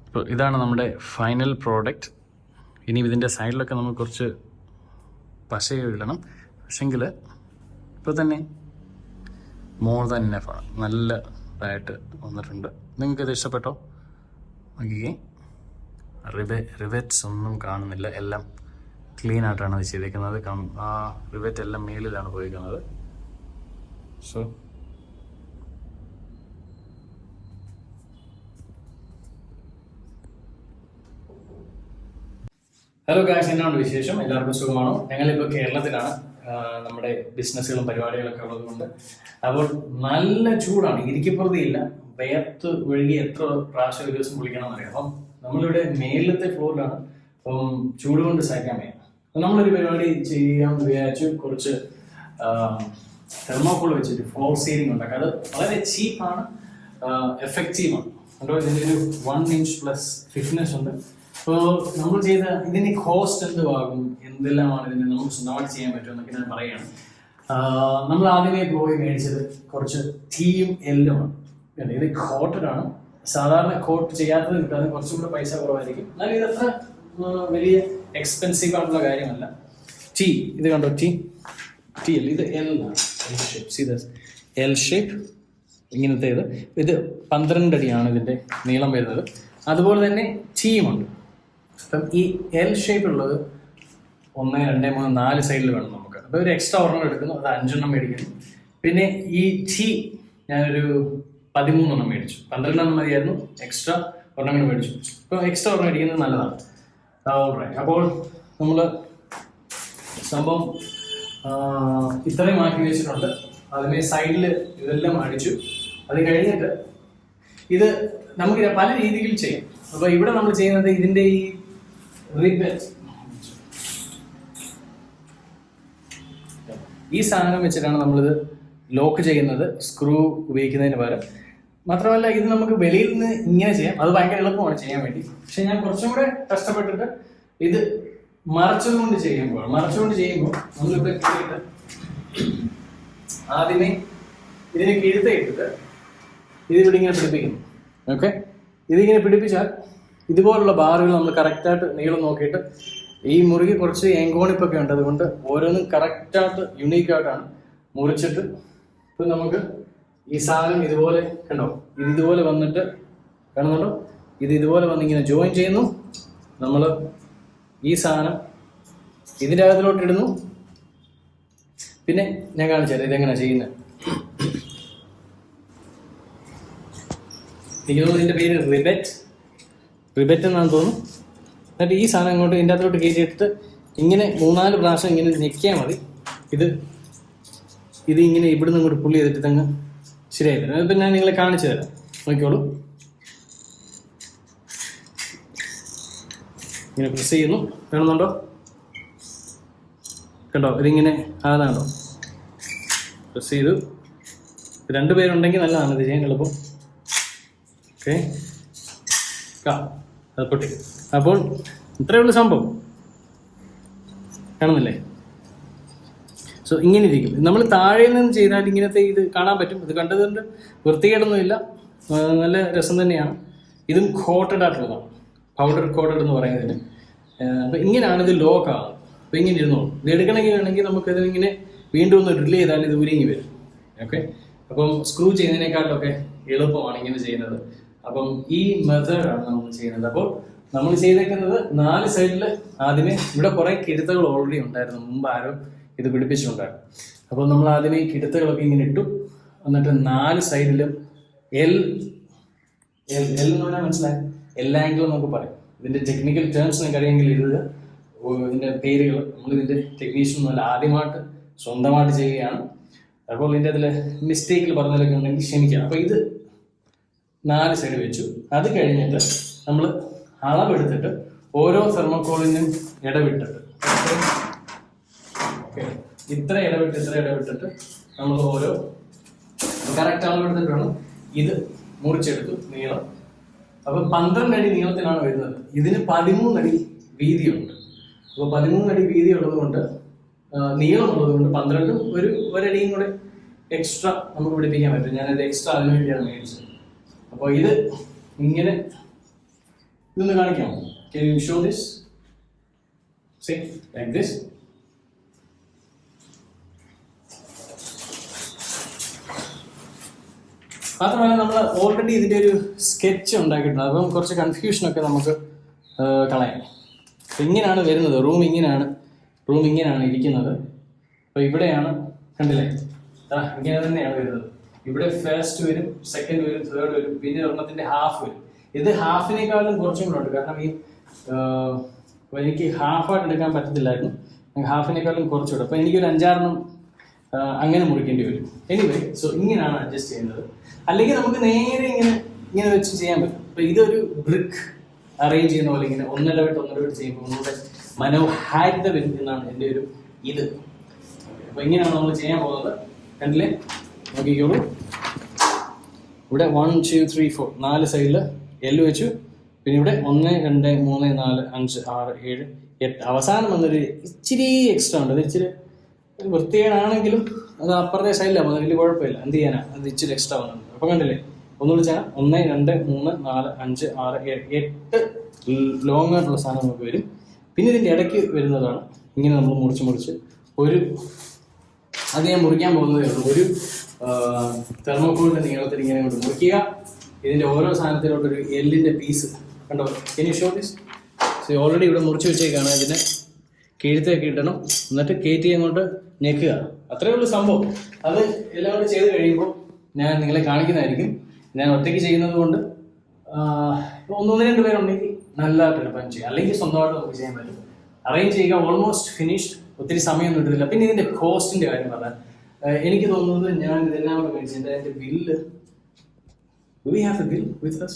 അപ്പോൾ ഇതാണ് നമ്മുടെ ഫൈനൽ പ്രോഡക്റ്റ്. ഇനി ഇതിൻ്റെ സൈഡിലൊക്കെ നമുക്ക് കുറച്ച് പശ ഇടണം. പക്ഷെങ്കിൽ ഇപ്പോൾ തന്നെ മോർ ദാൻ ഇനഫാണ്. നല്ല ഇതായിട്ട് വന്നിട്ടുണ്ട്. നിങ്ങൾക്കിത് ഇഷ്ടപ്പെട്ടോ? നോക്കിക്കേ, റിവെറ്റ്സ് ഒന്നും കാണുന്നില്ല, എല്ലാം ക്ലീൻ ആയിട്ടാണ് അത് ചെയ്തേക്കുന്നത്. ആ റിവെറ്റ് എല്ലാം മേളിലാണ് പോയിരിക്കുന്നത്. സോ ഹലോ ഗായ്സ്, എന്നാണ് വിശേഷം? എല്ലാവർക്കും സുഖമാണോ? ഞങ്ങളിപ്പോൾ കേരളത്തിലാണ്. നമ്മുടെ ബിസിനസ്സുകളും പരിപാടികളൊക്കെ ഉള്ളതുകൊണ്ട് അപ്പോൾ നല്ല ചൂടാണ്, ഇരിക്കപ്പുറതിയില്ല. വേർത്ത് ഒഴുകി എത്ര പ്രാവശ്യം ഒരു ദിവസം കുളിക്കണം എന്നറിയാം. അപ്പം നമ്മളിവിടെ മേലത്തെ ഫ്ലോറിലാണ്. അപ്പം ചൂട് കൊണ്ട് സഹിക്കാൻ വയ്യ. അപ്പം നമ്മളൊരു പരിപാടി ചെയ്യാമെന്ന് വിചാരിച്ചു. കുറച്ച് തെർമോക്കോൾ വെച്ചിട്ട് ഫ്ലോർ സീലിംഗ് ഉണ്ടാക്കുക. അത് വളരെ ചീപ്പാണ്, എഫക്റ്റീവാണ്. അതുപോലെ ഇതിൻ്റെ ഒരു 1 inch പ്ലസ് തിക്നെസ് ഉണ്ട്. അപ്പോൾ നമ്മൾ ചെയ്ത ഇതിന് കോസ്റ്റ് എന്തുവാകും, എന്തെല്ലാമാണ് ഇതിന് നമുക്ക് സ്വന്തമായിട്ട് ചെയ്യാൻ പറ്റുമെന്നൊക്കെ ഞാൻ പറയുകയാണ്. നമ്മൾ ആദ്യമേ പോയി മേടിച്ചത് കുറച്ച് ടീയും എല്ലുമാണ്. ഇത് കോട്ടഡ് ആണ്. സാധാരണ കോട്ട് ചെയ്യാത്തത് കിട്ടാതെ കുറച്ചും കൂടെ പൈസ കുറവായിരിക്കും. എന്നാൽ ഇതത്ര വലിയ എക്സ്പെൻസീവ് ആയിട്ടുള്ള കാര്യമല്ല. ടീ, ഇത് കണ്ടോ, ടീ അല്ല, ഇത് എൽ ആണ്. L shape, see this L shape. ഇങ്ങനത്തെ ഇത് 12 അടിയാണ് ഇതിൻ്റെ നീളം വരുന്നത്. അതുപോലെ തന്നെ ടീമുണ്ട്. അപ്പം ഈ എൽ ഷേപ്പ് ഉള്ളത് 1, 2, 3, 4 സൈഡിൽ വേണം നമുക്ക്. അപ്പോൾ ഒരു എക്സ്ട്രാ ഒരെണ്ണം എടുക്കുന്നു, അത് 5 എണ്ണം മേടിക്കുന്നു. പിന്നെ ഈ ടീ ഞാനൊരു 13 എണ്ണം മേടിച്ചു. 12 എണ്ണം മതിയായിരുന്നു, എക്സ്ട്രാ ഒരെണ്ണം മേടിച്ചു. അപ്പോൾ എക്സ്ട്രാ ഒരെണ്ണം മേടിക്കുന്നത് നല്ലതാണ്. അപ്പോൾ നമ്മൾ സംഭവം ഇത്രയും മാറ്റി വെച്ചിട്ടുണ്ട്. അതിനെ സൈഡിൽ ഇതെല്ലാം അടിച്ചു. അത് കഴിഞ്ഞിട്ട് ഇത് നമുക്ക് പല രീതിയിൽ ചെയ്യാം. അപ്പോൾ ഇവിടെ നമ്മൾ ചെയ്യുന്നത് ഇതിൻ്റെ ഈ റിബറ്റ്, ഈ സാധനം വെച്ചിട്ടാണ് നമ്മളിത് ലോക്ക് ചെയ്യുന്നത്, സ്ക്രൂ ഉപയോഗിക്കുന്നതിന് പകരം. മാത്രമല്ല ഇത് നമുക്ക് വെളിയിൽ നിന്ന് ഇങ്ങനെ ചെയ്യാം, അത് ഭയങ്കര എളുപ്പമാണ് ചെയ്യാൻ വേണ്ടി. പക്ഷെ ഞാൻ കുറച്ചും കൂടെ കഷ്ടപ്പെട്ടിട്ട് ഇത് മറച്ചുകൊണ്ട് ചെയ്യുമ്പോൾ നമ്മളിവിടെ കിഴിയിട്ട് ആദ്യമേ ഇതിനെ കിഴുത്തയിട്ടിട്ട് ഇതിവിടെ ഇങ്ങനെ പിടിപ്പിക്കുന്നു. ഓക്കെ, ഇതിങ്ങനെ പിടിപ്പിച്ചാൽ ഇതുപോലുള്ള ബാറുകൾ നമ്മൾ കറക്റ്റായിട്ട് നീളം നോക്കിയിട്ട്, ഈ മുറിക്ക് കുറച്ച് എങ്കോണിപ്പൊക്കെ ഉണ്ട്, അതുകൊണ്ട് ഓരോന്നും കറക്റ്റായിട്ട് യുണീക്കായിട്ടാണ് മുറിച്ചിട്ട്. ഇപ്പം നമുക്ക് ഈ സാധനം ഇതുപോലെ കണ്ടോ, ഇതുപോലെ വന്നിട്ട് കാണുന്നുണ്ടോ, ഇതുപോലെ വന്ന് ഇങ്ങനെ ജോയിൻ ചെയ്യുന്നു. നമ്മൾ ഈ സാധനം ഇതിൻ്റെ അകത്തിലോട്ട് ഇടുന്നു. പിന്നെ ഞാൻ കാണിച്ചാൽ ഇതെങ്ങനെയാണ് ചെയ്യുന്നത്. ഇതിൻ്റെ പേര് റിബറ്റ് എന്നാണ് തോന്നുന്നു. എന്നിട്ട് ഈ സാധനം ഇങ്ങോട്ട് ഇതിൻ്റെ അകത്തോട്ട് കയറ്റിയിട്ട് ഇങ്ങനെ 3-4 പ്രാവശ്യം ഇങ്ങനെ ഞെക്കിയാൽ മതി. ഇത് ഇങ്ങനെ ഇവിടുന്ന് ഇങ്ങോട്ട് പുള്ളി ചെയ്തിട്ട് തന്നെ ശരിയായി തരാം. അതിപ്പോൾ ഞാൻ നിങ്ങളെ കാണിച്ചു തരാം, നോക്കിക്കോളൂ. ഇങ്ങനെ പ്രസ് ചെയ്യുന്നു, കാണുന്നുണ്ടോ? കണ്ടോ, ഇതിങ്ങനെ ആകുന്നുണ്ടോ? പ്രസ് ചെയ്തു. 2 പേരുണ്ടെങ്കിൽ നല്ലതാണ് ഇത് ചെയ്യാൻ എളുപ്പം. ഓക്കെ, അത് പൊട്ടി. അപ്പോൾ ഇത്രയേ ഉള്ളൂ സംഭവം, കാണുന്നില്ലേ? സോ ഇങ്ങനെ ഇരിക്കും. നമ്മൾ താഴെ നിന്ന് ചെയ്താൽ ഇങ്ങനത്തെ ഇത് കാണാൻ പറ്റും. ഇത് കണ്ടതുകൊണ്ട് വൃത്തികേടൊന്നുമില്ല, നല്ല രസം തന്നെയാണ്. ഇതും കോട്ടഡ് ആയിട്ടുള്ളതാണ്, പൗഡർ കോട്ടഡ് എന്ന് പറയുന്നതിന്. അപ്പോൾ ഇങ്ങനെയാണ് ഇത് ലോക്ക് ആകുന്നത്. അപ്പോൾ ഇങ്ങനെ ഇരുന്നോളൂ. ഇത് എടുക്കണമെങ്കിൽ വേണമെങ്കിൽ നമുക്കിത് ഇങ്ങനെ വീണ്ടും ഒന്ന് ഡ്രിൽ ചെയ്താൽ ഇത് ഉരുങ്ങി വരും. ഓക്കെ, അപ്പം സ്ക്രൂ ചെയ്യുന്നതിനേക്കാളൊക്കെ എളുപ്പമാണ് ഇങ്ങനെ ചെയ്യുന്നത്. അപ്പം ഈ മെത്തേഡാണ് നമ്മൾ ചെയ്യുന്നത്. അപ്പോൾ നമ്മൾ ചെയ്തേക്കുന്നത് 4 സൈഡിൽ ആദ്യമേ, ഇവിടെ കുറേ കിഴുത്തകൾ ഓൾറെഡി ഉണ്ടായിരുന്നു, മുമ്പ് ആരോ ഇത് പിടിപ്പിച്ചിട്ടുണ്ടായിരുന്നു. അപ്പോൾ നമ്മൾ ആദ്യമേ കിഴുത്തകളൊക്കെ ഇങ്ങനെ ഇട്ടു. എന്നിട്ട് 4 സൈഡിലും എൽ എന്ന് പറഞ്ഞാൽ മനസ്സിലായി, എൽ ആംഗിൾ നമുക്ക് പറയും. ഇതിൻ്റെ ടെക്നിക്കൽ ടേംസ് നിങ്ങൾക്ക് അറിയെങ്കിൽ എഴുതുക, ഇതിൻ്റെ പേരുകൾ. നമ്മളിതിൻ്റെ ടെക്നീഷ്യനൊന്നുമല്ല, ആദ്യമായിട്ട് സ്വന്തമായിട്ട് ചെയ്യുകയാണ്. അപ്പോൾ ഇതിൻ്റെ അതിൽ മിസ്റ്റേക്കിൽ പറഞ്ഞതിലൊക്കെ ഉണ്ടെങ്കിൽ ക്ഷമിക്കാം. അപ്പോൾ ഇത് 4 സൈഡ് വെച്ചു. അത് കഴിഞ്ഞിട്ട് നമ്മൾ അളവെടുത്തിട്ട് ഓരോ തെർമോക്കോളിനും ഇടവിട്ടിട്ട്, ഓക്കെ, ഇത്ര ഇടവിട്ടിട്ട് നമ്മൾ ഓരോ കറക്റ്റ് അളവെടുത്തിട്ട് വേണം. ഇത് മുറിച്ചെടുത്തു നീളം. അപ്പം 12 അടി നീളത്തിനാണ് വരുന്നത്. ഇതിന് 13 അടി വീതിയുണ്ട്. അപ്പോൾ 13 അടി വീതി ഉള്ളത് കൊണ്ട്, നീളം ഉള്ളത് കൊണ്ട് 12 ഒരടിയും കൂടെ എക്സ്ട്രാ നമുക്ക് പിടിപ്പിക്കാൻ പറ്റും. ഞാനത് എക്സ്ട്രാ അതിന് വേണ്ടിയാണ് മേടിച്ചത്. അപ്പോൾ ഇത് ഇങ്ങനെ ഇതൊന്ന് കാണിക്കാമോ? Can you show this? See, like this. മാത്രമല്ല നമ്മൾ ഓൾറെഡി ഇതിൻ്റെ ഒരു സ്കെച്ച് ഉണ്ടാക്കിയിട്ടുണ്ട്. അപ്പം കുറച്ച് കൺഫ്യൂഷനൊക്കെ നമുക്ക് കളയാം. അപ്പം ഇങ്ങനെയാണ് വരുന്നത്. റൂം ഇങ്ങനെയാണ് ഇരിക്കുന്നത്. അപ്പോൾ ഇവിടെയാണ്, കണ്ടില്ലേ, ഇങ്ങനെ തന്നെയാണ് വരുന്നത്. ഇവിടെ ഫസ്റ്റ് വരും, സെക്കൻഡ് വരും, തേർഡ് വരും, പിന്നെ ഒരെണ്ണത്തിൻ്റെ ഹാഫ് വരും. ഇത് ഹാഫിനേക്കാളും കുറച്ചും കൂടെ ഉണ്ട്. കാരണം ഈ എനിക്ക് ഹാഫായിട്ട് എടുക്കാൻ പറ്റത്തില്ലായിരുന്നു. ഹാഫിനേക്കാളും കുറച്ചുകൂടെ. അപ്പോൾ എനിക്കൊരു 5-6 അങ്ങനെ മുറിക്കേണ്ടി വരും. എനിവേ, സോ ഇങ്ങനെയാണ് അഡ്ജസ്റ്റ് ചെയ്യുന്നത്. അല്ലെങ്കിൽ നമുക്ക് നേരെ ഇങ്ങനെ വെച്ച് ചെയ്യാൻ പറ്റും. അപ്പോൾ ഇതൊരു ബ്രിക്ക് അറേഞ്ച് ചെയ്യുന്ന പോലെ ഇങ്ങനെ ഒന്നിടവിട്ട് ചെയ്യുമ്പോൾ ഒന്നുകൂടെ മനോഹാരിത വരും എന്നാണ് എൻ്റെ ഒരു ഇത്. അപ്പോൾ ഇങ്ങനെയാണ് നമ്മൾ ചെയ്യാൻ പോകുന്നത്. കണ്ടില്ലേ, നോക്കിക്കോളൂ. ഇവിടെ 1 2 3 4 4 സൈഡിൽ എല്ല് വെച്ചു. പിന്നെ ഇവിടെ 1 2 3 4 5 6 7 8 അവസാനം വന്നൊരു ഇച്ചിരി എക്സ്ട്രാ ഉണ്ട്. അത് ഇച്ചിരി വൃത്തികേടാണെങ്കിലും അത് അപ്പുറത്തെ സൈഡിലാണ് വന്നത്, വലിയ കുഴപ്പമില്ല. എന്ത് ചെയ്യാനാ, അത് ഇച്ചിരി എക്സ്ട്രാ വന്നിട്ടുണ്ട്. അപ്പോൾ കണ്ടില്ലേ, ഒന്നുകൂടി ചെയ്യാം. 1 2 3 4 5 6 7 8 ലോങ് ആയിട്ടുള്ള സാധനം നമുക്ക് വരും. പിന്നെ ഇതിൻ്റെ ഇടയ്ക്ക് വരുന്നതാണ് ഇങ്ങനെ നമ്മൾ മുറിച്ച് ഒരു അത് ഞാൻ മുറിക്കാൻ പോകുന്നതേ ഉള്ളൂ. ഒരു തെർമോക്കോളിൻ്റെ നീളത്തിൽ ഇങ്ങനെ കൊണ്ട് മുറിക്കുക. ഇതിൻ്റെ ഓരോ സാധനത്തിലോട്ടൊരു എല്ലിൻ്റെ പീസ് കണ്ടോ. ഇനി ഷോ ദിസ്. ഓൾറെഡി ഇവിടെ മുറിച്ച് വെച്ചേക്കാണ്. ഇതിനെ കീഴ്ത്തേക്ക് ഇടണം, എന്നിട്ട് കയറ്റി അങ്ങോട്ട് ഞെക്കുക. അത്രയേ ഉള്ളൂ സംഭവം. അത് എല്ലാം കൂടി ചെയ്ത് കഴിയുമ്പോൾ ഞാൻ നിങ്ങളെ കാണിക്കുന്നതായിരിക്കും. ഞാൻ ഒറ്റയ്ക്ക് ചെയ്യുന്നത് കൊണ്ട് 1-2 പേരുണ്ടെങ്കിൽ നല്ലതായിട്ട് എളുപ്പം ചെയ്യാം. അല്ലെങ്കിൽ സ്വന്തമായിട്ട് നമുക്ക് ചെയ്യാൻ പറ്റും. അറേഞ്ച് ചെയ്യുക, ഓൾമോസ്റ്റ് ഫിനിഷ്ഡ്. ഒത്തിരി സമയമൊന്നും എടുത്തില്ല. പിന്നെ ഇതിൻ്റെ കോസ്റ്റിൻ്റെ കാര്യം പറഞ്ഞാൽ എനിക്ക് തോന്നുന്നത്, ഞാൻ ഇതെല്ലാം കൂടെ മേടിച്ചതിൻ്റെ അതിൻ്റെ bill, do we have a bill with us?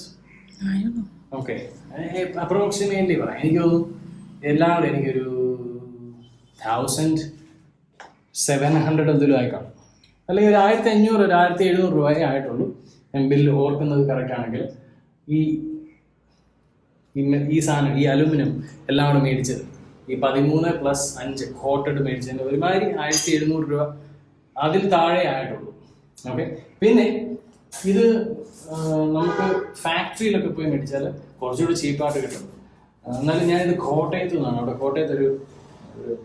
I don't know. Okay, approximately പറയാം. എനിക്ക് തോന്നുന്നു എല്ലാം കൂടെ എനിക്കൊരു 1700 എന്തെങ്കിലും ആയിക്കാണും. അല്ലെങ്കിൽ ഒരു 1500 1700 രൂപയേ ആയിട്ടുള്ളൂ. ഞാൻ ബില്ല് ഓർക്കുന്നത് കറക്റ്റ് ആണെങ്കിൽ. ഈ സാധനം, ഈ അലുമിനിയം എല്ലാം കൂടെ മേടിച്ചത്, ഈ 13 + 5 കോട്ടഡ് മേടിച്ചതിന് ഒരുമാതിരി 1700 രൂപ അതിൽ താഴെ ആയിട്ടുള്ളൂ. ഓക്കെ, പിന്നെ ഇത് നമുക്ക് ഫാക്ടറിയിലൊക്കെ പോയി മേടിച്ചാൽ കുറച്ചുകൂടി ചീപ്പായിട്ട് കിട്ടും. എന്നാലും ഞാനിത് കോട്ടയത്ത് നിന്നാണ്. അവിടെ കോട്ടയത്ത് ഒരു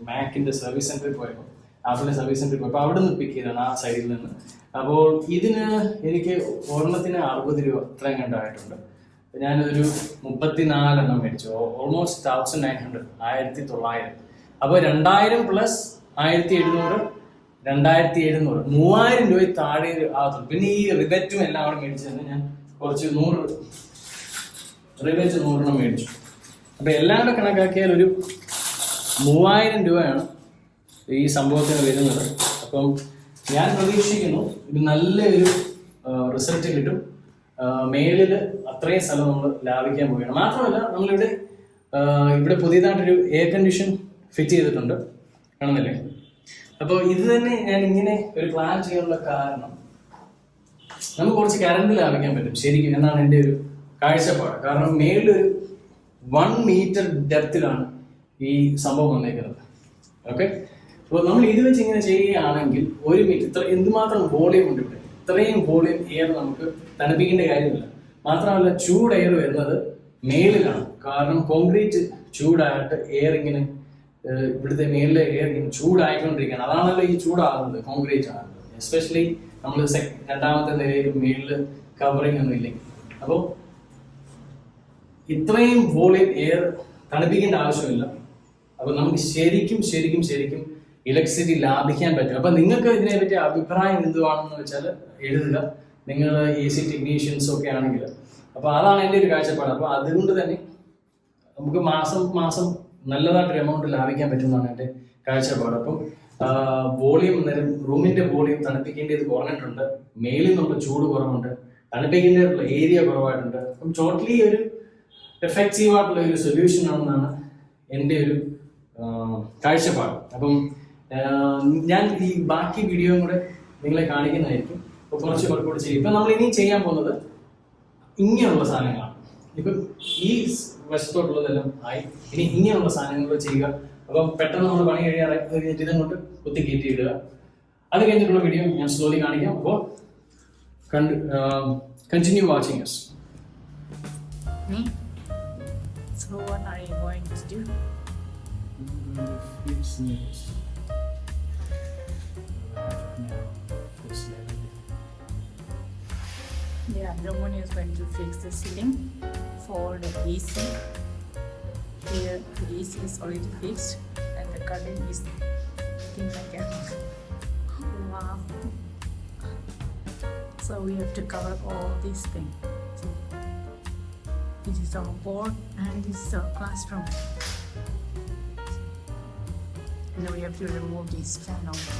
മാക്കിൻ്റെ സർവീസ് സെൻറ്ററിൽ പോയപ്പോൾ, ആപ്പിളിൻ്റെ സർവീസ് സെൻറ്ററിൽ പോയപ്പോൾ അവിടെ നിന്ന് പിക്ക് ചെയ്തതാണ്, ആ സൈഡിൽ നിന്ന്. അപ്പോൾ ഇതിന് എനിക്ക് ഒരെണ്ണത്തിന് 60 രൂപ അത്രയും കണ്ടായിട്ടുണ്ട്. ഞാനൊരു 34 എണ്ണം മേടിച്ചു. ഓൾമോസ്റ്റ് 1900, 1900. അപ്പോൾ 2000 + 1700, 2700, 3000 രൂപ താഴെ ആകത്തുള്ളൂ. പിന്നെ ഈ റിബറ്റും എല്ലാം കൂടെ മേടിച്ചത് ഞാൻ കുറച്ച് 100 റിബറ്റ് 100 മേടിച്ചു. അപ്പോൾ എല്ലാം കൂടെ കണക്കാക്കിയാൽ ഒരു 3000 രൂപയാണ് ഈ സംഭവത്തിന് വരുന്നത്. അപ്പം ഞാൻ പ്രതീക്ഷിക്കുന്നു ഇത് നല്ലൊരു റിസൾട്ട് കിട്ടും. മേലിൽ അത്രയും സ്ഥലം നമ്മൾ ലാഭിക്കാൻ പോവുകയാണ്. മാത്രമല്ല, ഇവിടെ പുതിയതായിട്ടൊരു എയർ കണ്ടീഷൻ ഫിറ്റ് ചെയ്തിട്ടുണ്ട്, കാണുന്നില്ലേ? അപ്പോൾ ഇത് തന്നെ ഞാൻ ഇങ്ങനെ ഒരു പ്ലാൻ ചെയ്യാനുള്ള കാരണം, നമുക്ക് കുറച്ച് കറണ്ട് ലാഭിക്കാൻ പറ്റും ശരിക്കും എന്നാണ് എൻ്റെ ഒരു കാഴ്ചപ്പാട്. കാരണം മേളിലൊരു 1 മീറ്റർ ഡെപ്തിലാണ് ഈ സംഭവം വന്നേക്കുന്നത്. ഓക്കെ, അപ്പോൾ നമ്മൾ ഇത് വെച്ച് ഇങ്ങനെ ചെയ്യുകയാണെങ്കിൽ 1 മീറ്റർ എന്തുമാത്രം വോളിയം ഉണ്ട് ഇവിടെ. ഇത്രയും വോളിയം എയർ നമുക്ക് തണുപ്പിക്കേണ്ട കാര്യമില്ല. മാത്രമല്ല, ചൂട് എയർ വരുന്നത് മേലിലാണ്. കാരണം കോൺക്രീറ്റ് ചൂടായിട്ട് എയർ ഇങ്ങനെ ഇവിടുത്തെ മേലിലെ എയർ ഇങ്ങനെ ചൂടായിക്കൊണ്ടിരിക്കുകയാണ്. അതാണല്ലോ ഈ ചൂടാകുന്നത്, കോൺക്രീറ്റ് ആകുന്നത്. എസ്പെഷ്യലി നമ്മൾ 2ാമത്തെ നിലയിൽ മേലിൽ കവറിങ് ഒന്നും ഇല്ലെങ്കിൽ. അപ്പോൾ ഇത്രയും വോളിയം എയർ തണുപ്പിക്കേണ്ട ആവശ്യമില്ല. അപ്പോൾ നമുക്ക് ശരിക്കും ഇലക്ട്രിസിറ്റി ലാഭിക്കാൻ പറ്റും. അപ്പം നിങ്ങൾക്ക് ഇതിനെപ്പറ്റി അഭിപ്രായം എന്തുവാണെന്ന് വെച്ചാൽ എഴുതുക. നിങ്ങൾ AC ടെക്നീഷ്യൻസ് ഒക്കെ ആണെങ്കിൽ. അപ്പോൾ അതാണ് എൻ്റെ ഒരു കാഴ്ചപ്പാട്. അപ്പോൾ അതുകൊണ്ട് തന്നെ നമുക്ക് മാസം നല്ലതായിട്ടൊരു എമൗണ്ട് ലാഭിക്കാൻ പറ്റുമെന്നാണ് എൻ്റെ കാഴ്ചപ്പാട്. അപ്പം വോളിയം, റൂമിൻ്റെ വോളിയം തണുപ്പിക്കേണ്ടത് കുറഞ്ഞിട്ടുണ്ട്. മേലിൽ നിന്നുള്ള ചൂട് കുറവുണ്ട്. തണുപ്പിക്കേണ്ടതുള്ള ഏരിയ കുറവായിട്ടുണ്ട്. അപ്പം ടോട്ടലി ഒരു എഫക്റ്റീവ് ആയിട്ടുള്ള ഒരു സൊല്യൂഷൻ ആണെന്നാണ് എൻ്റെ ഒരു കാഴ്ചപ്പാട്. അപ്പം ഞാൻ ഈ ബാക്കി വീഡിയോയും കൂടെ നിങ്ങളെ കാണിക്കുന്നതായിരിക്കും. അപ്പോൾ കുറച്ച് വർക്കൗട്ട് ചെയ്യും. ഇപ്പം നമ്മൾ ഇനി ചെയ്യാൻ പോകുന്നത് ഇങ്ങനെയുള്ള സാധനങ്ങളാണ്. ഇപ്പം ഈ വശത്തോട്ടുള്ളതെല്ലാം ആയി. ഇനി ഇങ്ങനെയുള്ള സാധനങ്ങൾ ചെയ്യുക. അപ്പം പെട്ടെന്ന് നമ്മൾ പണി കഴിഞ്ഞിട്ട് ഇതങ്ങോട്ട് കുത്തി കയറ്റി ഇടുക. അത് കഴിഞ്ഞിട്ടുള്ള വീഡിയോ ഞാൻ സ്ലോലി കാണിക്കാം. അപ്പോൾ continue watching us. So what are you going to do? I'm going to fix this. Yeah, Ramon is going to fix the ceiling for the AC. Here the AC is already fixed and the curtain is looking like a wow. So we have to cover all these things. So this is our board and this is our classroom. And then we have to remove this fan also.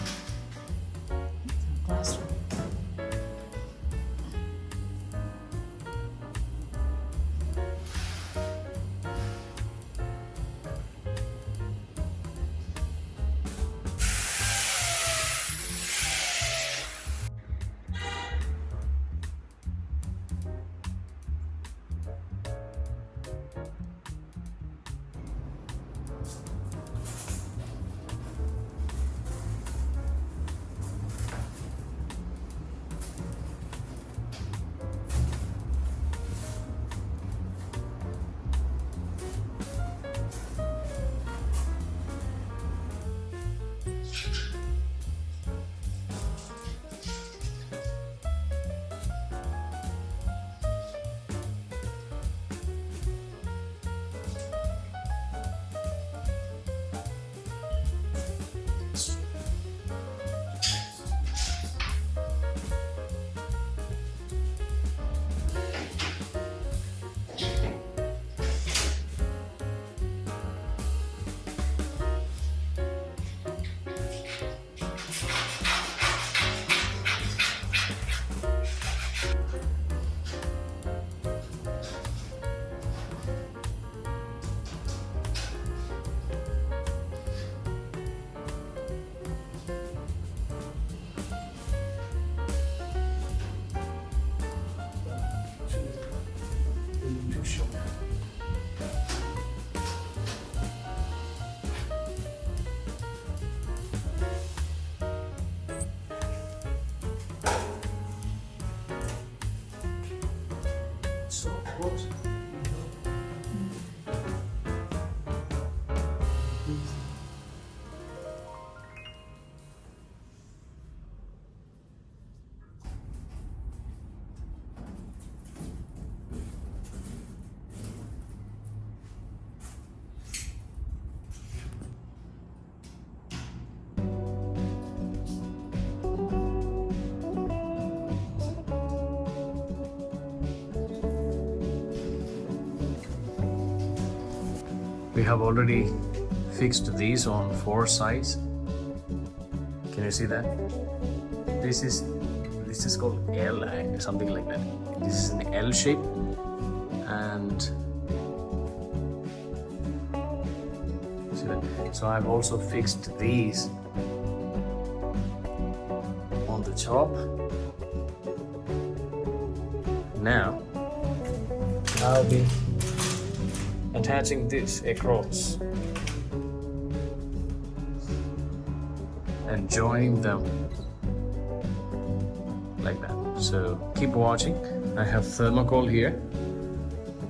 Classroom. So close. We have already fixed these on 4 sides. Can you see that? This is called L, something like that. This is an L shape, and see that? So I've also fixed these on the top. Now I'll be attaching this across and joining them like that. So keep watching. I have thermocol here.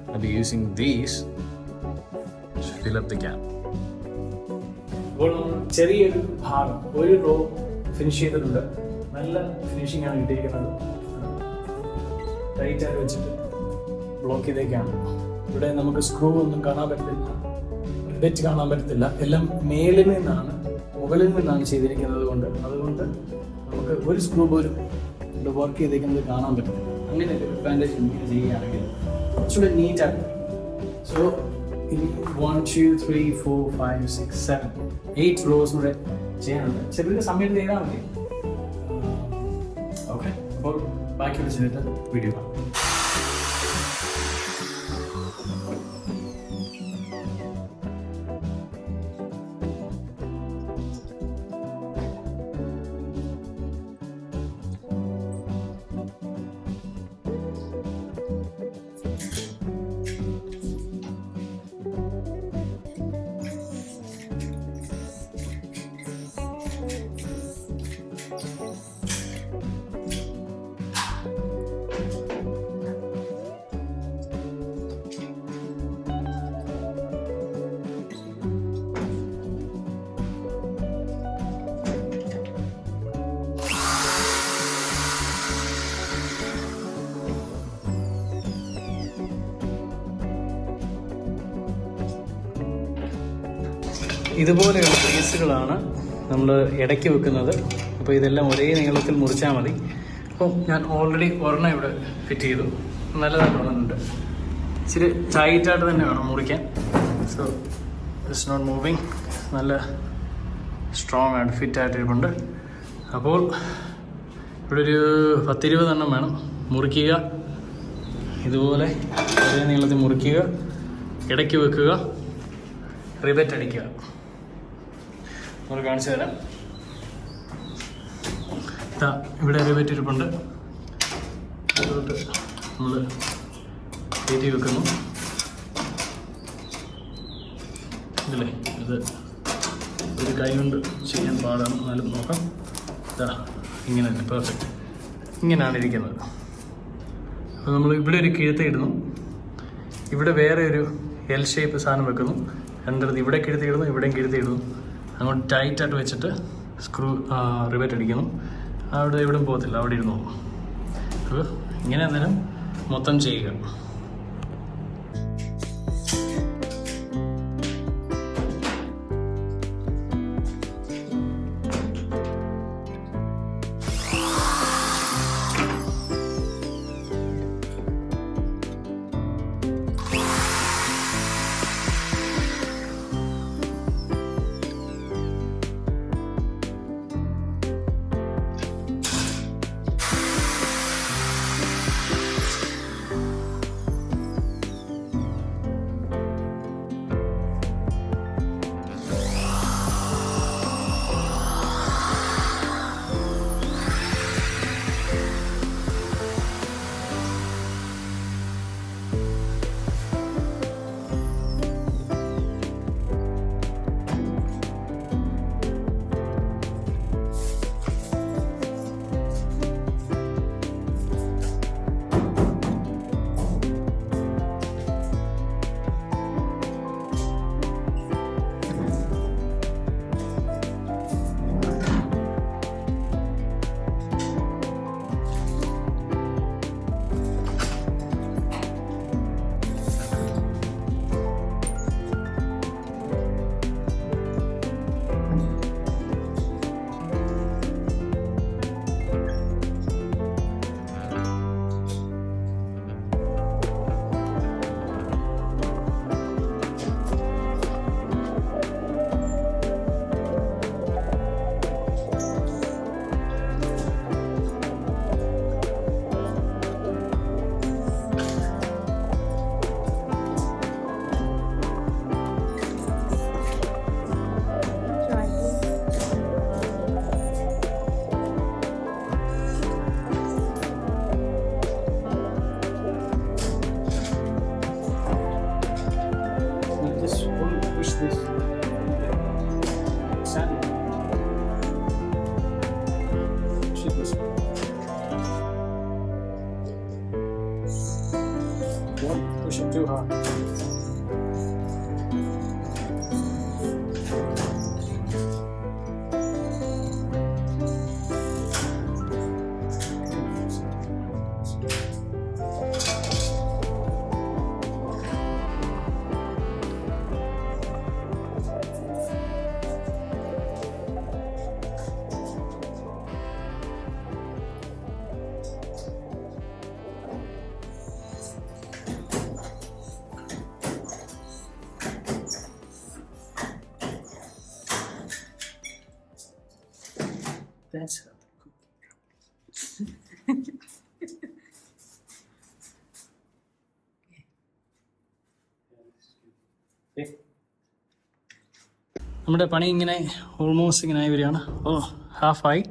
I'll be using these to fill up the gap. ചെറിയൊരു ഭാഗം ഒരു raw finish ചെയ്തിട്ടുണ്ട്. നല്ല finishing ആണ് ഇട്ടിരിക്കുന്നത്. Tight ആയി വെച്ചിട്ട് block ചെയ്തേക്കാണ്. ഇവിടെ നമുക്ക് സ്ക്രൂ ഒന്നും കാണാൻ പറ്റത്തില്ല, റിബറ്റ് കാണാൻ പറ്റത്തില്ല. എല്ലാം മേളിൽ നിന്നാണ്, മുകളിൽ നിന്നാണ് ചെയ്തിരിക്കുന്നത്. അതുകൊണ്ട് നമുക്ക് ഒരു സ്ക്രൂ പോലും ഇവിടെ വർക്ക് ചെയ്തേക്കുന്നത് കാണാൻ പറ്റത്തില്ല. അങ്ങനെ ഒരു അഡ്വാൻറ്റേജ് ഇങ്ങനെ ചെയ്യുകയാണെങ്കിൽ കുറച്ചുകൂടെ നീറ്റാണ്. സോ ഇനി 1 2 3 4 5 6 7 8 റോസ് കൂടെ ചെയ്യാനുണ്ട്. ചെറിയ സമയം ചെയ്താൽ മതി. ഓക്കെ, അപ്പോൾ ബാക്കിയുള്ള ചെയ്തിട്ട് വീഡിയോ കാണാം. ഇതുപോലെയുള്ള പീസുകളാണ് നമ്മൾ ഇടയ്ക്ക് വെക്കുന്നത്. അപ്പോൾ ഇതെല്ലാം ഒരേ നീളത്തിൽ മുറിച്ചാൽ മതി. അപ്പോൾ ഞാൻ ഓൾറെഡി ഒരെണ്ണം ഇവിടെ ഫിറ്റ് ചെയ്തു, നല്ലതായിട്ട് വന്നിട്ടുണ്ട്. ഇച്ചിരി ടൈറ്റായിട്ട് തന്നെ വേണം മുറിക്കാൻ. സോ ഇറ്റ്സ് നോട്ട് മൂവിങ്, നല്ല സ്ട്രോങ് ആയിട്ട് ഫിറ്റായിട്ടിരിപ്പുണ്ട്. അപ്പോൾ ഇവിടെ ഒരു 10-20 എണ്ണം വേണം. മുറിക്കുക, ഇതുപോലെ ഒരേ നീളത്തിൽ മുറിക്കുക, ഇടയ്ക്ക് വെക്കുക, റിബറ്റ് അടിക്കുക. നമ്മൾ കാണിച്ചു തരാം. ഇവിടെ റിബറ്റ് ഇരിപ്പുണ്ട്, അതിലോട്ട് നമ്മൾ കയറ്റി വെക്കുന്നു. ഇതല്ലേ, ഇത് ഒരു കൈ കൊണ്ട് ചെയ്യാൻ പാടാണ്, എന്നാലും നോക്കാം. ഇങ്ങനെ തന്നെ പെർഫെക്റ്റ്, ഇങ്ങനെയാണ് ഇരിക്കുന്നത്. അപ്പോൾ നമ്മൾ ഇവിടെ ഒരു കിഴുത്ത ഇടുന്നു, ഇവിടെ വേറെ ഒരു എൽ ഷേപ്പ് സാധനം വെക്കുന്നു, രണ്ടിടത്ത് ഇവിടെ കിഴുത്തി ഇടുന്നു, ഇവിടെയും കിഴുത്തി ഇടുന്നു. അങ്ങോട്ട് ടൈറ്റായിട്ട് വെച്ചിട്ട് സ്ക്രൂ റിബറ്റ് അടിക്കുന്നു. അവിടെ എവിടെയും പോകത്തില്ല, അവിടെ ഇരുന്നു. അപ്പോൾ ഇങ്ങനെ അന്നേരം മൊത്തം ചെയ്യുക. Push it too hard. That's how the cookie goes. നമ്മുടെ പണി ഇങ്ങനെ ഓൾമോസ്റ്റ് ഇങ്ങനെ ആയി വരികയാണ്. ഹാഫായി.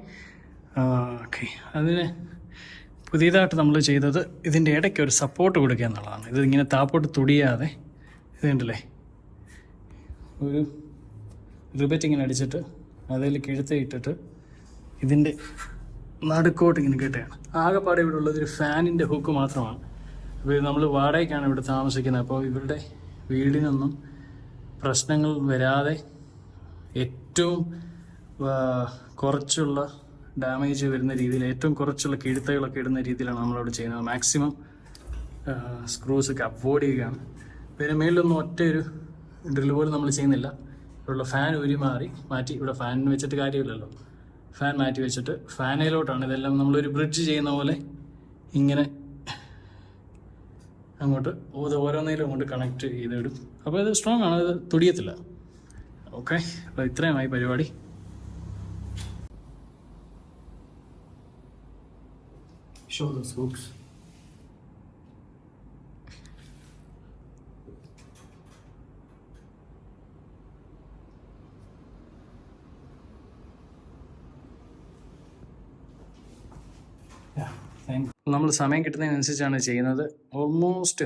ഓക്കെ, അതിന് പുതിയതായിട്ട് നമ്മൾ ചെയ്തത് ഇതിൻ്റെ ഇടയ്ക്ക് ഒരു സപ്പോർട്ട് കൊടുക്കുക എന്നുള്ളതാണ്. ഇത് ഇങ്ങനെ താപ്പോട്ട് തുടിയാതെ, ഇത് കണ്ടില്ലേ, ഒരു റിബറ്റ് ഇങ്ങനെ അടിച്ചിട്ട് അതിൽ കിഴുത്തിട്ടിട്ട് ഇതിൻ്റെ നടുക്കോട്ട് ഇങ്ങനെ കെട്ടുകയാണ്. ആകെപ്പാടെ ഇവിടെ ഉള്ളത് ഒരു ഫാനിൻ്റെ ഹുക്ക് മാത്രമാണ്. അപ്പോൾ ഇത് നമ്മൾ വാടകയ്ക്കാണ് ഇവിടെ താമസിക്കുന്നത്. അപ്പോൾ ഇവരുടെ വീടിനൊന്നും പ്രശ്നങ്ങൾ വരാതെ ഏറ്റവും കുറച്ചുള്ള ഡാമേജ് വരുന്ന രീതിയിൽ, ഏറ്റവും കുറച്ചുള്ള കിഴുത്തകളൊക്കെ ഇടുന്ന രീതിയിലാണ് നമ്മളവിടെ ചെയ്യുന്നത്. മാക്സിമം സ്ക്രൂസൊക്കെ അവോയ്ഡ് ചെയ്യുകയാണ്. പിന്നെ മേളിലൊന്നും ഒറ്റ ഒരു ഡ്രിൽ പോലും നമ്മൾ ചെയ്യുന്നില്ല. ഇവിടെയുള്ള ഫാൻ മാറ്റി ഇവിടെ ഫാനിന് വെച്ചിട്ട് കാര്യമില്ലല്ലോ. ഫാൻ മാറ്റി വെച്ചിട്ട് ഫാനിലോട്ടാണ് ഇതെല്ലാം നമ്മളൊരു ബ്രിഡ്ജ് ചെയ്യുന്ന പോലെ ഇങ്ങനെ അങ്ങോട്ട് ഓരോന്നേലും അങ്ങോട്ട് കണക്ട് ചെയ്തിടും. അപ്പോൾ ഇത് സ്ട്രോങ് ആണ്, ഇത് തുടിയത്തില്ല. ഓക്കെ, അപ്പോൾ ഇത്രയുമായി പരിപാടി. Show those hooks. നമ്മൾ സമയം കിട്ടുന്നതിനനുസരിച്ചാണ് ചെയ്യുന്നത്. ഓൾമോസ്റ്റ്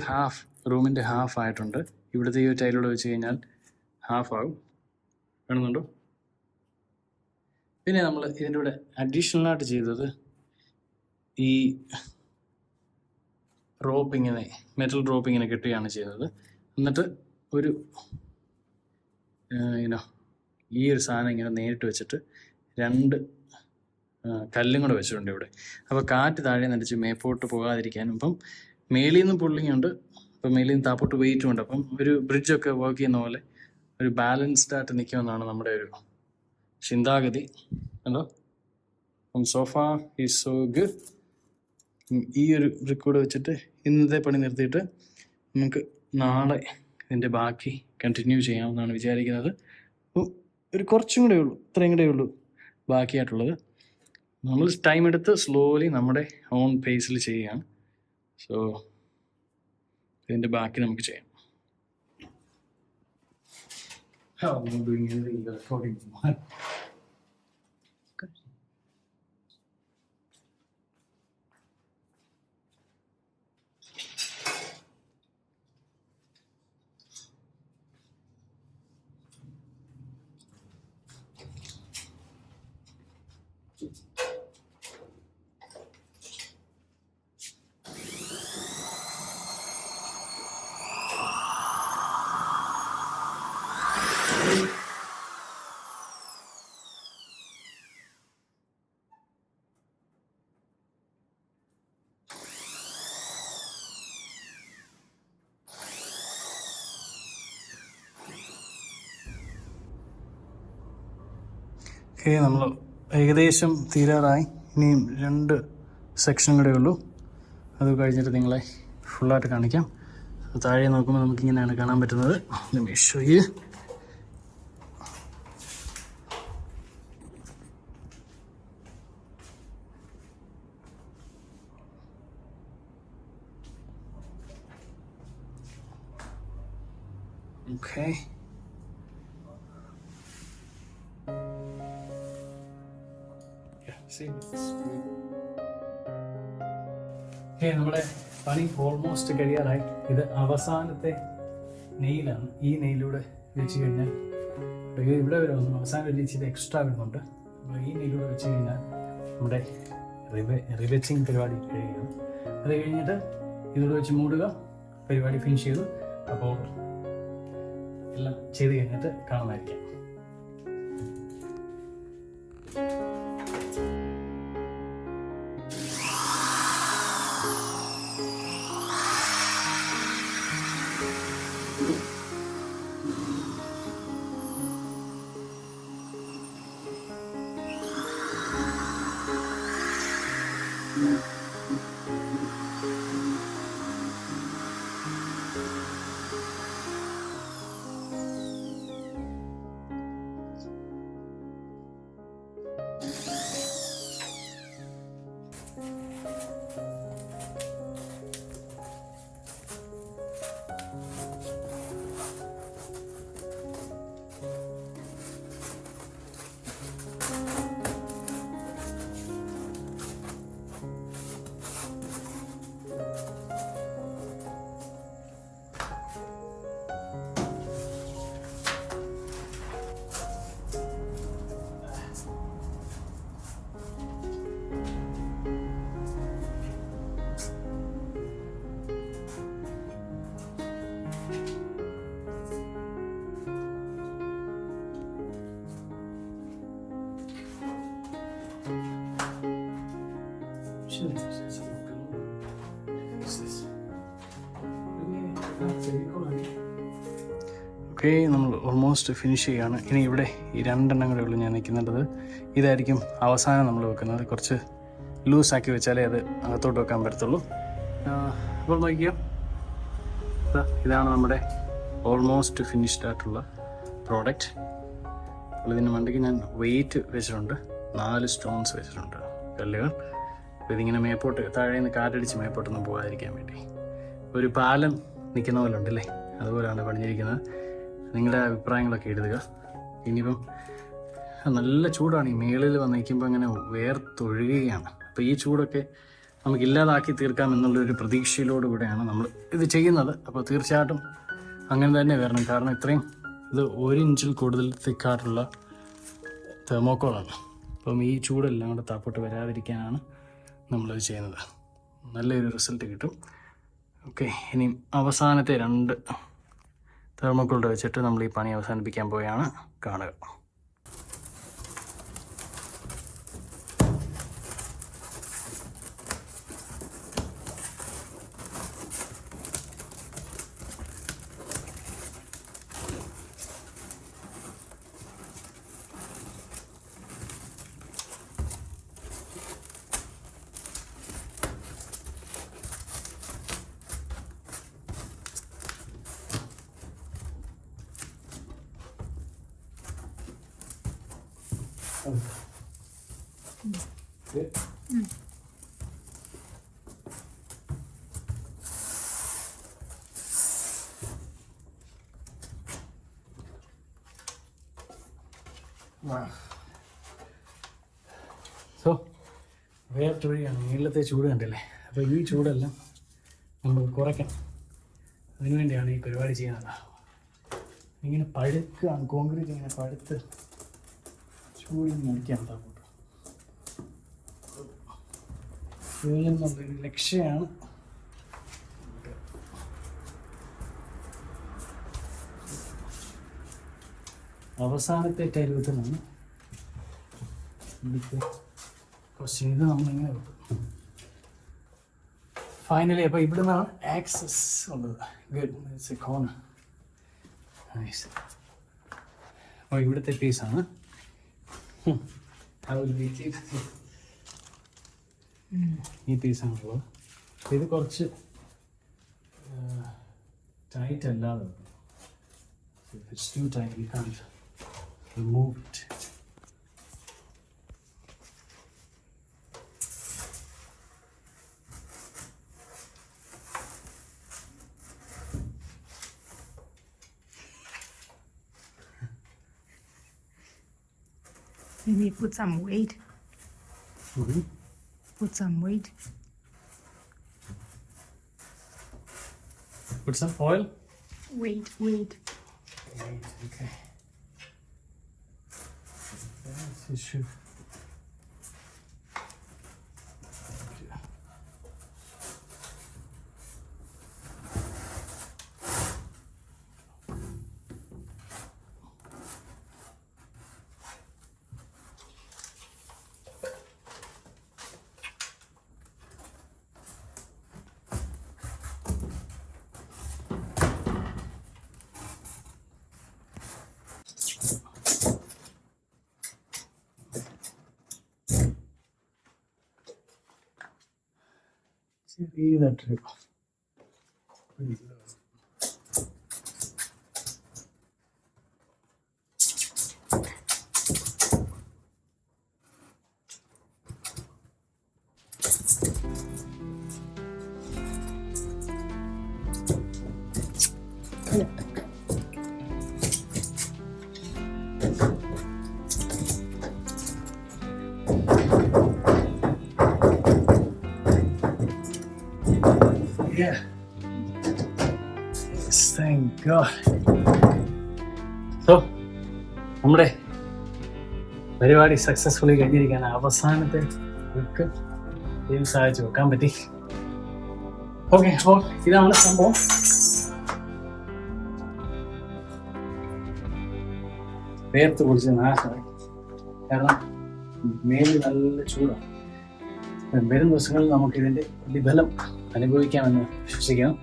റൂമിൻ്റെ ഹാഫ് ആയിട്ടുണ്ട്. ഇവിടുത്തെ ഈ ടൈലൂടെ വെച്ച് കഴിഞ്ഞാൽ ഹാഫ് ആകും. കാണുന്നുണ്ടോ? പിന്നെ നമ്മൾ ഇതിൻ്റെ കൂടെ അഡീഷണലായിട്ട് ചെയ്തത് ഈ മെറ്റൽ റോപ്പ് ഇങ്ങനെ കെട്ടുകയാണ് ചെയ്തത്. എന്നിട്ട് ഒരു ഈ ഒരു സാധനം ഇങ്ങനെ നേരിട്ട് വെച്ചിട്ട് 2 കല്ലും കൂടെ വെച്ചിട്ടുണ്ട് ഇവിടെ. അപ്പോൾ കാറ്റ് താഴെ നടിച്ച് മേപ്പോട്ട് പോകാതിരിക്കാനും. ഇപ്പം മേലിൽ നിന്ന് പുള്ളിങ് ഉണ്ട്, അപ്പം മേലിൽ നിന്ന് താപ്പോട്ട് വെയിറ്റും ഉണ്ട്. അപ്പം ഒരു ബ്രിഡ്ജൊക്കെ വർക്ക് ചെയ്യുന്ന പോലെ ഒരു ബാലൻസ്ഡ് ആയിട്ട് നിൽക്കുമെന്നാണ് നമ്മുടെ ഒരു ചിന്താഗതി. കണ്ടോ? അപ്പം സോഫ ഈസ് സോ ഗുഡ്. ഈ ഒരു ബ്രിക്കോട് വെച്ചിട്ട് ഇന്നത്തെ പണി നിർത്തിയിട്ട് നമുക്ക് നാളെ ഇതിൻ്റെ ബാക്കി കണ്ടിന്യൂ ചെയ്യാമെന്നാണ് വിചാരിക്കുന്നത്. അപ്പോൾ ഒരു കുറച്ചും കൂടെ ഉള്ളൂ, ഇത്രയും കൂടെ ഉള്ളൂ ബാക്കിയായിട്ടുള്ളത്. നമ്മൾ ടൈം എടുത്ത് സ്ലോലി നമ്മുടെ ഓൺ പേസിൽ ചെയ്യുകയാണ്. സോ ഇതിൻ്റെ ബാക്കി നമുക്ക് ചെയ്യാം. ഓക്കെ, നമ്മൾ ഏകദേശം തീരാറായി. ഇനിയും 2 സെക്ഷൻ കൂടെ ഉള്ളൂ. അത് കഴിഞ്ഞിട്ട് നിങ്ങളെ ഫുള്ളായിട്ട് കാണിക്കാം. താഴെ നോക്കുമ്പോൾ നമുക്കിങ്ങനെയാണ് കാണാൻ പറ്റുന്നത്. ഷോയ് ഓക്കെ. നമ്മുടെ പണി ഓൾമോസ്റ്റ് കഴിയാറായി. ഇത് അവസാനത്തെ നെയിലാണ്. ഈ നെയിലൂടെ വെച്ച് കഴിഞ്ഞാൽ ഇവിടെ വരുന്നു. അവസാനം ഒരു ഇച്ചിരി എക്സ്ട്രാ വരുന്നുണ്ട്. അപ്പോൾ ഈ നെയിലൂടെ വെച്ച് കഴിഞ്ഞാൽ നമ്മുടെ റിവെറ്റിംഗ് പരിപാടി കഴിയുകയാണ്. അത് കഴിഞ്ഞിട്ട് ഇതിലൂടെ വെച്ച് മൂടുക, പരിപാടി ഫിനിഷ് ചെയ്തു. അപ്പോൾ എല്ലാം ചെയ്ത് കഴിഞ്ഞിട്ട് കാണുന്നതായിരിക്കാം. ഓക്കെ, നമ്മൾ ഓൾമോസ്റ്റ് ഫിനിഷ് ചെയ്യുകയാണ്. ഇനി ഇവിടെ ഈ 2 എണ്ണം കൂടെ ഉള്ളൂ ഞാൻ നിൽക്കുന്നുണ്ടത്. ഇതായിരിക്കും അവസാനം നമ്മൾ വെക്കുന്നത്. കുറച്ച് ലൂസാക്കി വെച്ചാലേ അത് അകത്തോട്ട് വെക്കാൻ പറ്റത്തുള്ളൂ. അപ്പോൾ നോക്കിയോ, ഇതാണ് നമ്മുടെ ഓൾമോസ്റ്റ് ഫിനിഷ്ഡ് ആയിട്ടുള്ള പ്രോഡക്റ്റ്. അപ്പോൾ ഇതിന് മണ്ടയ്ക്ക് ഞാൻ വെയിറ്റ് വെച്ചിട്ടുണ്ട്, 4 സ്റ്റോൺസ് വെച്ചിട്ടുണ്ട്, കല്ലുകൾ. അപ്പോൾ ഇതിങ്ങനെ മേപ്പോട്ട് താഴെ നിന്ന് കാറ്റടിച്ച് മേപ്പോട്ടൊന്നും പോകാതിരിക്കാൻ വേണ്ടി. ഒരു പാലം നിൽക്കുന്ന പോലെ ഉണ്ടല്ലേ, അതുപോലെയാണ് പണിഞ്ഞിരിക്കുന്നത്. നിങ്ങളുടെ അഭിപ്രായങ്ങളൊക്കെ എഴുതുക. ഇനിയിപ്പം നല്ല ചൂടാണ്, ഈ മേളിൽ വന്ന് നിൽക്കുമ്പോൾ അങ്ങനെ വേർത്തൊഴുകുകയാണ്. അപ്പോൾ ഈ ചൂടൊക്കെ നമുക്ക് ഇല്ലാതാക്കി തീർക്കാം എന്നുള്ളൊരു പ്രതീക്ഷയിലോടുകൂടെയാണ് നമ്മൾ ഇത് ചെയ്യുന്നത്. അപ്പോൾ തീർച്ചയായിട്ടും അങ്ങനെ തന്നെ വരണം, കാരണം ഇത്രയും ഇത് 1 ഇഞ്ചിൽ കൂടുതൽ തിക്കായിട്ടുള്ള തെർമോക്കോളാണ്. അപ്പം ഈ ചൂടെല്ലാം കൂടെ താപ്പോട്ട് വരാതിരിക്കാനാണ് നമ്മളിത് ചെയ്യുന്നത്. നല്ലൊരു റിസൾട്ട് കിട്ടും. ഓക്കെ, ഇനി അവസാനത്തെ 2 തെർമോക്കോൾ വെച്ചിട്ട് നമ്മൾ ഈ പണി അവസാനിപ്പിക്കാൻ പോവുകയാണ്. കാണുക. സോ വേർത്തൊഴിയാണ്, നീളത്തെ ചൂട് കണ്ടല്ലേ. അപ്പോൾ ഈ ചൂടെല്ലാം നമ്മൾ കുറയ്ക്കണം. അതിനുവേണ്ടിയാണ് ഈ പരിപാടി ചെയ്യുന്നത്. ഇങ്ങനെ പഴുക്കുകയാണ്, കോൺക്രീറ്റ് ഇങ്ങനെ പഴുത്ത് ചൂടിൽ മുറിക്കാൻ താങ്ങോട്ട് എന്നുള്ളൊരു ലക്ഷ്യമാണ്. അവസാനത്തെ ടൈലത്തിനാണ് കുറച്ച് ഇത് നമ്മളിങ്ങനെ വെക്കും. ഫൈനലി അപ്പോൾ ഇവിടെ നിന്നാണ് ആക്സസ് ഉള്ളത്. Good, it's A corner. Nice. അപ്പോൾ ഇവിടുത്തെ പീസാണ്. ഈ പീസാണുള്ളത്. ഇത് കുറച്ച് ടൈറ്റ് അല്ലാതെ, it's too tight, you can't remove it. Maybe put some weight. Mm-hmm. Put some weight. Put some oil. Weight. Okay. That's issue. ചെറിയതായിട്ട് Yeah. Yes, thank God. So, നമ്മുടെ പരിപാടി successfully കഴിഞ്ഞിരിക്കുകയാണ്. അവസാനത്തെ വെക്ക് ദൈവം സഹായിച്ച് വെക്കാൻ പറ്റി. ഓക്കെ, അപ്പോൾ ഇതാണ് സംഭവം. വേർത്ത് കുടിച്ച് നാശമായി, കാരണം മേലിൽ നല്ല ചൂടാണ്. വരും ദിവസങ്ങളിൽ നമുക്ക് ഇതിൻ്റെ പ്രതിഫലം അനുഭവിക്കാമെന്ന് വിശ്വസിക്കണം.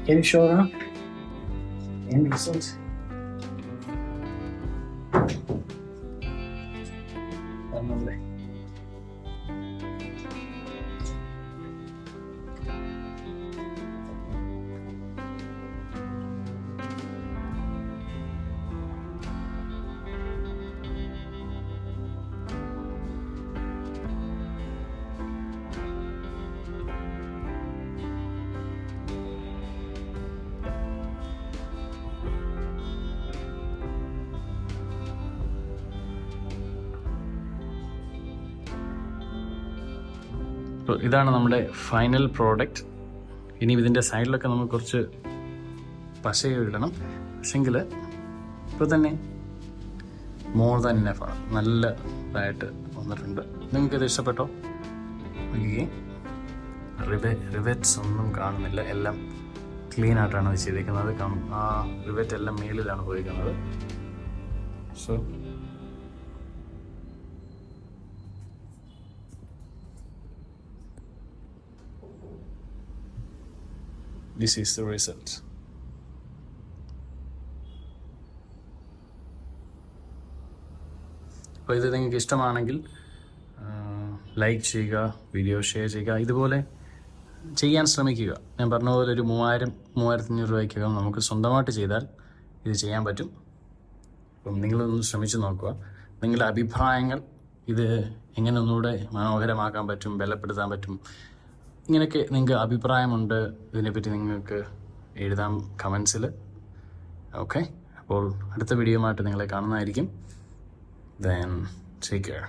Can you show around? end result. കാണുന്നില്ലേ? അപ്പോൾ ഇതാണ് നമ്മുടെ ഫൈനൽ പ്രോഡക്റ്റ്. ഇനി ഇതിൻ്റെ സൈഡിലൊക്കെ നമുക്ക് കുറച്ച് പശയോ ഇടണം. പക്ഷെങ്കിൽ ഇപ്പോൾ തന്നെ മോർ ദാൻ ഇനഫാണ്, നല്ല ഇതായിട്ട് വന്നിട്ടുണ്ട്. നിങ്ങൾക്കിത് ഇഷ്ടപ്പെട്ടോ? ഈ റിവെറ്റ്സ് ഒന്നും കാണുന്നില്ല, എല്ലാം ക്ലീൻ ആയിട്ടാണ് അത് ചെയ്തിരിക്കുന്നത്. ആ റിവെറ്റ് എല്ലാം മേളിലാണ് പോയിരിക്കുന്നത്. So this is the result. അപ്പോൾ ഇത് നിങ്ങൾക്ക് ഇഷ്ടമാണെങ്കിൽ ലൈക്ക് ചെയ്യുക, വീഡിയോ ഷെയർ ചെയ്യുക, ഇതുപോലെ ചെയ്യാൻ ശ്രമിക്കുക. ഞാൻ പറഞ്ഞ പോലെ ഒരു 3000-3500 രൂപയ്ക്കകം നമുക്ക് സ്വന്തമായിട്ട് ചെയ്താൽ ഇത് ചെയ്യാൻ പറ്റും. അപ്പം നിങ്ങളൊന്ന് ശ്രമിച്ച് നോക്കുക. നിങ്ങളുടെ അഭിപ്രായങ്ങൾ, ഇത് എങ്ങനെ ഒന്നുകൂടെ മനോഹരമാക്കാൻ പറ്റും, ബലപ്പെടുത്താൻ പറ്റും, ഇങ്ങനെയൊക്കെ നിങ്ങൾക്ക് അഭിപ്രായമുണ്ട്, ഇതിനെപ്പറ്റി നിങ്ങൾക്ക് എഴുതാം കമൻസിൽ. ഓക്കെ, അപ്പോൾ അടുത്ത വീഡിയോയുമായിട്ട് നിങ്ങളെ കാണുന്നതായിരിക്കും. Then take care.